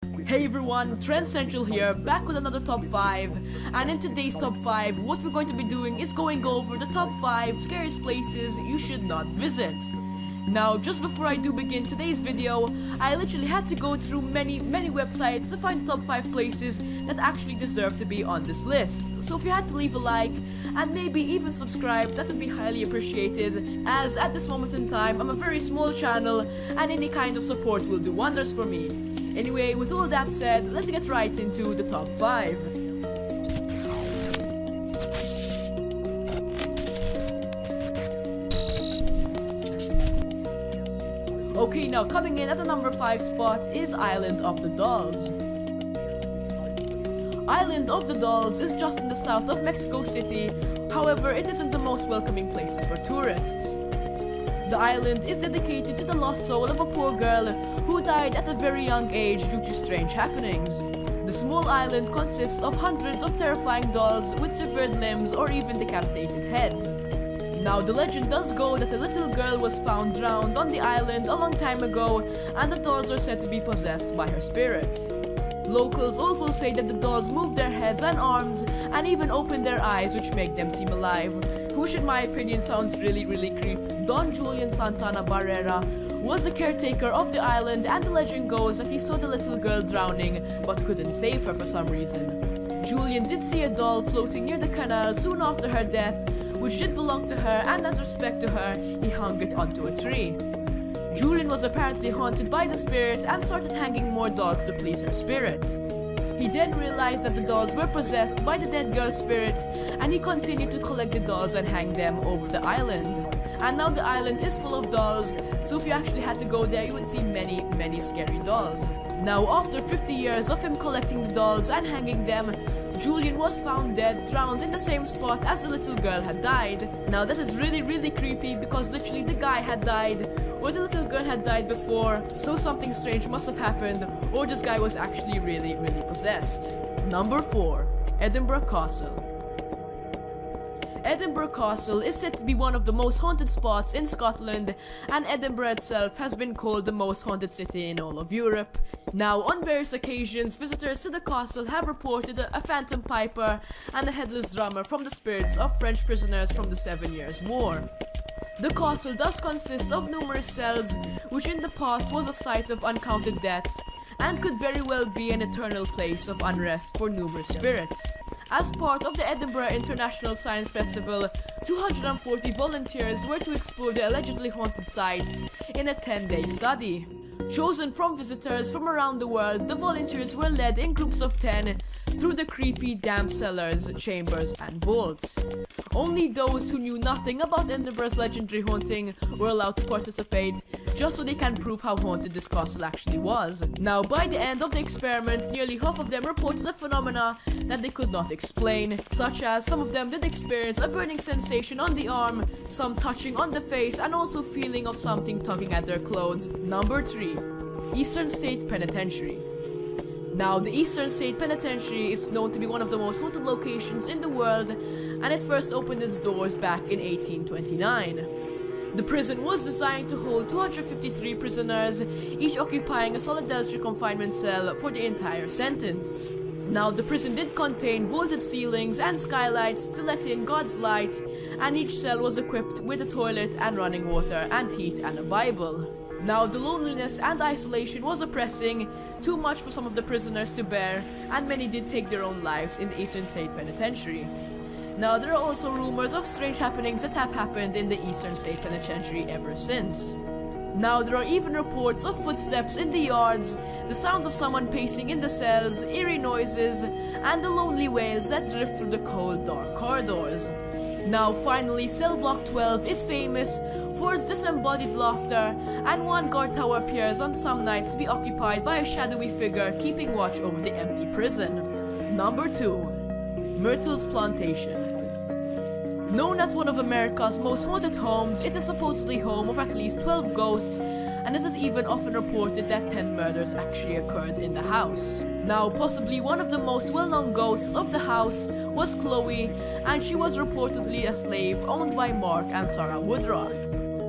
Hey everyone, Trend Central here, back with another top 5, and in today's top 5, what we're going to be doing is going over the top 5 scariest places you should not visit. Now, just before I do begin today's video, I literally had to go through many websites to find the top 5 places that actually deserve to be on this list. So if you had to leave a like, and maybe even subscribe, that would be highly appreciated, as at this moment in time, I'm a very small channel, and any kind of support will do wonders for me. Anyway, with all that said, let's get right into the top 5. Okay, now coming in at the number 5 spot is Island of the Dolls. Island of the Dolls is just in the south of Mexico City, however it isn't the most welcoming places for tourists. The island is dedicated to the lost soul of a poor girl who died at a very young age due to strange happenings. The small island consists of hundreds of terrifying dolls with severed limbs or even decapitated heads. Now, the legend does go that a little girl was found drowned on the island a long time ago, and the dolls are said to be possessed by her spirit. Locals also say that the dolls move their heads and arms and even open their eyes, which make them seem alive, which in my opinion sounds really creepy. Don Julian Santana Barrera was the caretaker of the island, and the legend goes that he saw the little girl drowning but couldn't save her for some reason. Julian did see a doll floating near the canal soon after her death, which did belong to her, and as respect to her, he hung it onto a tree. Julian was apparently haunted by the spirit and started hanging more dolls to please her spirit. He then realized that the dolls were possessed by the dead girl's spirit, and he continued to collect the dolls and hang them over the island. And now the island is full of dolls, so if you actually had to go there, you would see many scary dolls. Now, after 50 years of him collecting the dolls and hanging them, Julian was found dead, drowned in the same spot as the little girl had died. Now that is really creepy, because literally the guy had died, or the little girl had died before, so something strange must have happened, or this guy was actually really possessed. Number 4. Edinburgh Castle. Edinburgh Castle is said to be one of the most haunted spots in Scotland, and Edinburgh itself has been called the most haunted city in all of Europe. Now, on various occasions, visitors to the castle have reported a phantom piper and a headless drummer from the spirits of French prisoners from the 7 Years' War. The castle does consist of numerous cells, which in the past was a site of uncounted deaths, and could very well be an eternal place of unrest for numerous spirits. As part of the Edinburgh International Science Festival, 240 volunteers were to explore the allegedly haunted sites in a 10-day study. Chosen from visitors from around the world, the volunteers were led in groups of 10 through the creepy damp cellars, chambers, and vaults. Only those who knew nothing about Edinburgh's legendary haunting were allowed to participate, just so they can prove how haunted this castle actually was. Now, by the end of the experiment, nearly half of them reported a phenomena that they could not explain, such as some of them did experience a burning sensation on the arm, some touching on the face, and also feeling of something tugging at their clothes. Number 3. Eastern State Penitentiary. Now, the Eastern State Penitentiary is known to be one of the most haunted locations in the world, and it first opened its doors back in 1829. The prison was designed to hold 253 prisoners, each occupying a solitary confinement cell for the entire sentence. Now, the prison did contain vaulted ceilings and skylights to let in God's light, and each cell was equipped with a toilet and running water and heat and a Bible. Now, the loneliness and isolation was oppressing, too much for some of the prisoners to bear, and many did take their own lives in the Eastern State Penitentiary. Now, there are also rumors of strange happenings that have happened in the Eastern State Penitentiary ever since. Now, there are even reports of footsteps in the yards, the sound of someone pacing in the cells, eerie noises, and the lonely wails that drift through the cold, dark corridors. Now, finally, Cell Block 12 is famous for its disembodied laughter, and one guard tower appears on some nights to be occupied by a shadowy figure keeping watch over the empty prison. Number 2. Myrtle's Plantation. Known as one of America's most haunted homes, it is supposedly home of at least 12 ghosts, and it is even often reported that 10 murders actually occurred in the house. Now, possibly one of the most well-known ghosts of the house was Chloe, and she was reportedly a slave owned by Mark and Sarah Woodruff.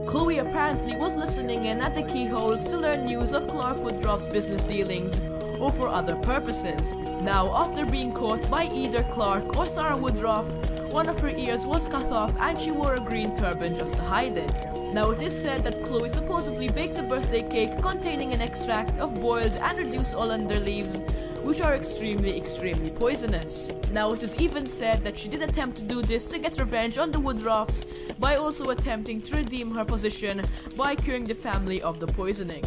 Chloe apparently was listening in at the keyholes to learn news of Clark Woodruff's business dealings, or for other purposes. Now, after being caught by either Clark or Sarah Woodruff, one of her ears was cut off and she wore a green turban just to hide it. Now, it is said that Chloe supposedly baked a birthday cake containing an extract of boiled and reduced oleander leaves, which are extremely poisonous. Now, it is even said that she did attempt to do this to get revenge on the Woodruffs by also attempting to redeem her position by curing the family of the poisoning.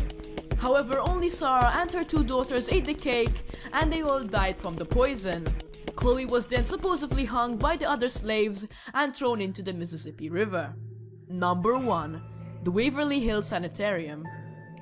However, only Sarah and her 2 daughters ate the cake and they all died from the poison. Chloe was then supposedly hung by the other slaves and thrown into the Mississippi River. Number 1. The Waverly Hills Sanitarium.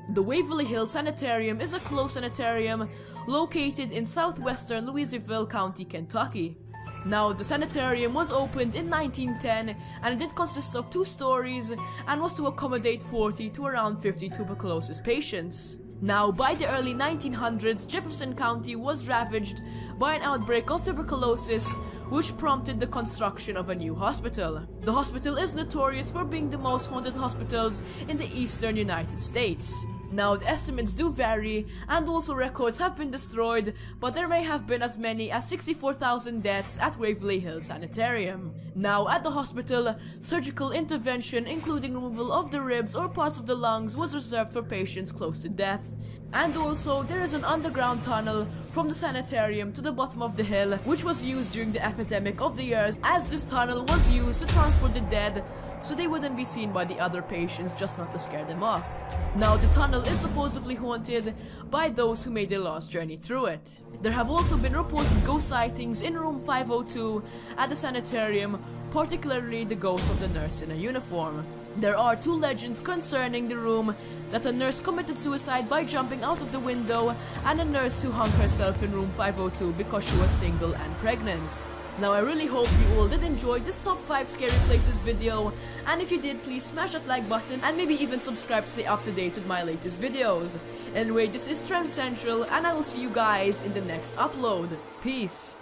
The Waverly Hills Sanitarium is a closed sanitarium located in southwestern Louisville County, Kentucky. Now, the sanitarium was opened in 1910 and it did consist of 2 stories and was to accommodate 40 to around 50 tuberculosis patients. Now, by the early 1900s, Jefferson County was ravaged by an outbreak of tuberculosis, which prompted the construction of a new hospital. The hospital is notorious for being the most haunted hospitals in the eastern United States. Now, the estimates do vary, and also records have been destroyed, but there may have been as many as 64,000 deaths at Waverly Hills Sanitarium. Now, at the hospital, surgical intervention including removal of the ribs or parts of the lungs was reserved for patients close to death. And also, there is an underground tunnel from the sanitarium to the bottom of the hill, which was used during the epidemic of the years, as this tunnel was used to transport the dead so they wouldn't be seen by the other patients, just not to scare them off. Now, the tunnel is supposedly haunted by those who made their last journey through it. There have also been reported ghost sightings in room 502 at the sanitarium, particularly the ghost of the nurse in a uniform. There are 2 legends concerning the room: that a nurse committed suicide by jumping out of the window, and a nurse who hung herself in room 502 because she was single and pregnant. Now, I really hope you all did enjoy this top 5 scary places video, and if you did, please smash that like button and maybe even subscribe to stay up to date with my latest videos. Anyway, this is Trend Central and I will see you guys in the next upload. Peace.